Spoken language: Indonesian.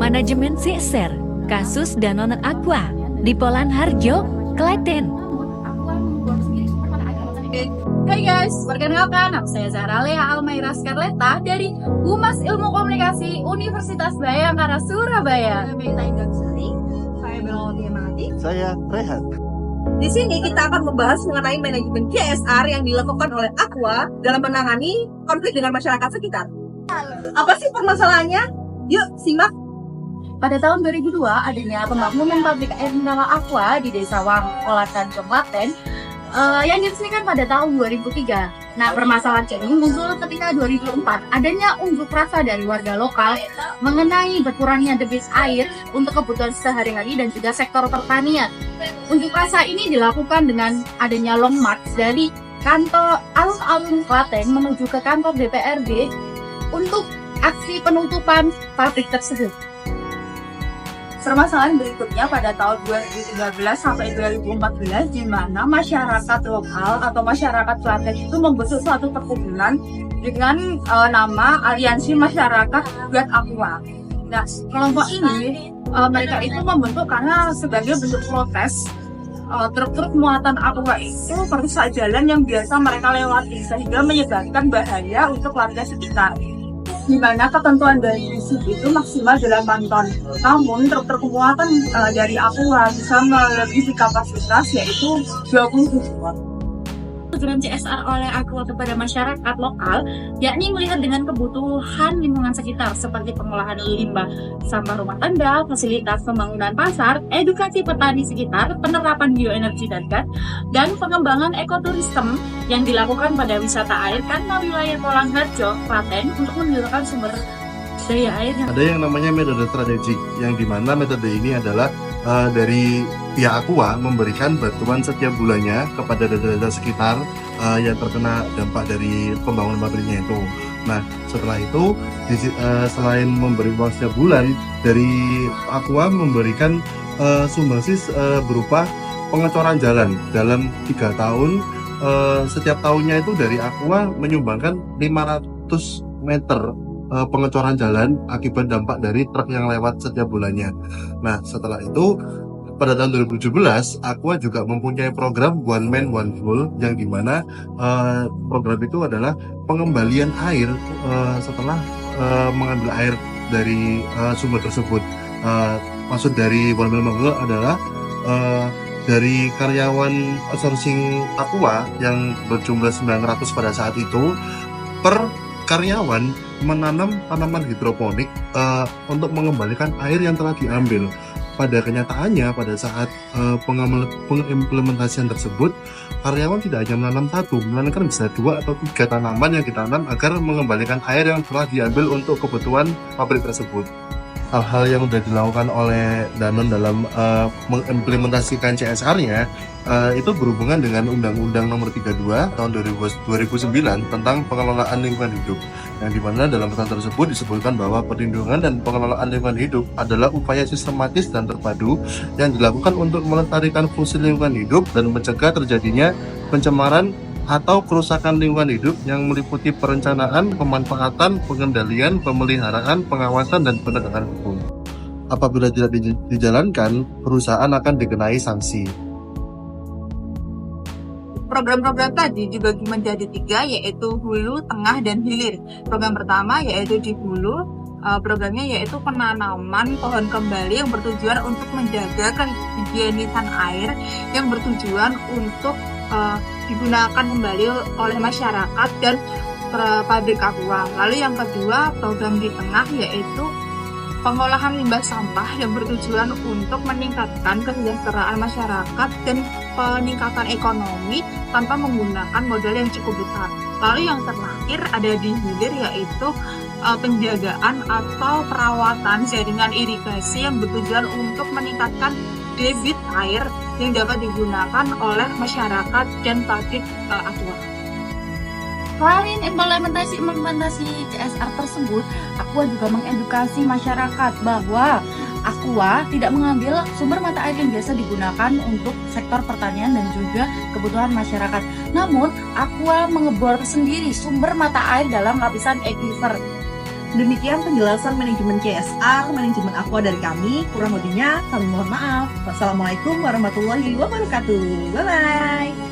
Manajemen CSR, kasus Danone Aqua di Polan Harjo, Klaten. Hai guys, perkenalkan nama saya Zahra Lea Almaira Scarletta dari Humas Ilmu Komunikasi Universitas Bayangkara Surabaya. Saya Belawati Mati. Saya Rehat. Di sini kita akan membahas mengenai manajemen CSR yang dilakukan oleh Aqua dalam menangani konflik dengan masyarakat sekitar. Apa sih permasalahannya? Yuk, simak. Pada tahun 2002, adanya pembangunan pabrik air mineral Aqua di Desa Wang, Polan Harjo, Klaten, yang diresmikan pada tahun 2003. Nah, permasalahan ini muncul ketika 2004 adanya unjuk rasa dari warga lokal mengenai berkurangnya debit air untuk kebutuhan sehari-hari dan juga sektor pertanian. Unjuk rasa ini dilakukan dengan adanya long march dari kantor alun-alun Klaten menuju ke kantor DPRD untuk aksi penutupan pabrik tersebut. Permasalahan berikutnya pada tahun 2013 sampai 2014 di mana masyarakat lokal atau masyarakat Klaten itu membentuk suatu perkumpulan dengan nama Aliansi Masyarakat Buat Aqua. Nah, kelompok ini mereka itu membentuk karena sebagai bentuk protes truk-truk muatan aqua itu merusak jalan yang biasa mereka lewati sehingga menyebabkan bahaya untuk warga sekitar. Di mana ketentuan dari SIP itu maksimal 8 ton. Namun truk-truk muatan dari Aqua bisa melebihi kapasitas yaitu 27 ton. Program CSR oleh Aqua kepada masyarakat lokal yakni melihat dengan kebutuhan lingkungan sekitar seperti pengolahan limbah sampah rumah tangga, fasilitas pembangunan pasar, edukasi petani sekitar, penerapan bioenergi dan gas, dan pengembangan ekoturisme yang dilakukan pada wisata air karena wilayah Polan Harjo, Klaten untuk menunjukkan sumber daya air. Ada yang namanya metode strategik, yang dimana metode ini adalah dari pihak Aqua memberikan bantuan setiap bulannya kepada desa-desa sekitar yang terkena dampak dari pembangunan pabriknya itu. Nah, setelah itu selain memberi uang setiap bulan, dari Aqua memberikan sumbangsi berupa pengecoran jalan dalam 3 tahun. Setiap tahunnya itu dari Aqua menyumbangkan 500 meter pengecoran jalan akibat dampak dari truk yang lewat setiap bulannya. Nah, setelah itu pada tahun 2017 Aqua juga mempunyai program One Man One Full yang dimana program itu adalah pengembalian air setelah mengambil air dari sumber tersebut. Maksud dari One Man One Full adalah dari karyawan outsourcing Aqua yang berjumlah 900 pada saat itu, per karyawan menanam tanaman hidroponik untuk mengembalikan air yang telah diambil. Pada kenyataannya, pada saat pengimplementasian tersebut, karyawan tidak hanya menanam satu, melainkan bisa 2 atau 3 tanaman yang ditanam agar mengembalikan air yang telah diambil untuk kebutuhan pabrik tersebut. Hal-hal yang sudah dilakukan oleh Danone dalam mengimplementasikan CSR-nya itu berhubungan dengan Undang-Undang Nomor 32 tahun 2009 tentang pengelolaan lingkungan hidup, yang dimana dalam pasal tersebut disebutkan bahwa perlindungan dan pengelolaan lingkungan hidup adalah upaya sistematis dan terpadu yang dilakukan untuk melestarikan fungsi lingkungan hidup dan mencegah terjadinya pencemaran atau kerusakan lingkungan hidup yang meliputi perencanaan, pemanfaatan, pengendalian, pemeliharaan, pengawasan, dan penegakan hukum. Apabila tidak dijalankan, perusahaan akan dikenai sanksi. Program-program tadi dibagi menjadi 3, yaitu hulu, tengah, dan hilir. Program pertama yaitu di hulu, programnya yaitu penanaman pohon kembali yang bertujuan untuk menjaga kehigienisan air yang bertujuan untuk digunakan kembali oleh masyarakat dan pabrik Aqua. Lalu yang kedua, program di tengah yaitu pengolahan limbah sampah yang bertujuan untuk meningkatkan kesejahteraan masyarakat dan peningkatan ekonomi tanpa menggunakan modal yang cukup besar. Lalu yang terakhir ada di hilir yaitu penjagaan atau perawatan jaringan irigasi yang bertujuan untuk meningkatkan debit air yang dapat digunakan oleh masyarakat dan pabrik Aqua. Selain implementasi CSR tersebut, Aqua juga mengedukasi masyarakat bahwa Aqua tidak mengambil sumber mata air yang biasa digunakan untuk sektor pertanian dan juga kebutuhan masyarakat. Namun, Aqua mengebor sendiri sumber mata air dalam lapisan aquifer. Demikian penjelasan manajemen CSR, manajemen Aqua dari kami. Kurang lebihnya kami mohon maaf. Wassalamualaikum warahmatullahi wabarakatuh. Bye-bye.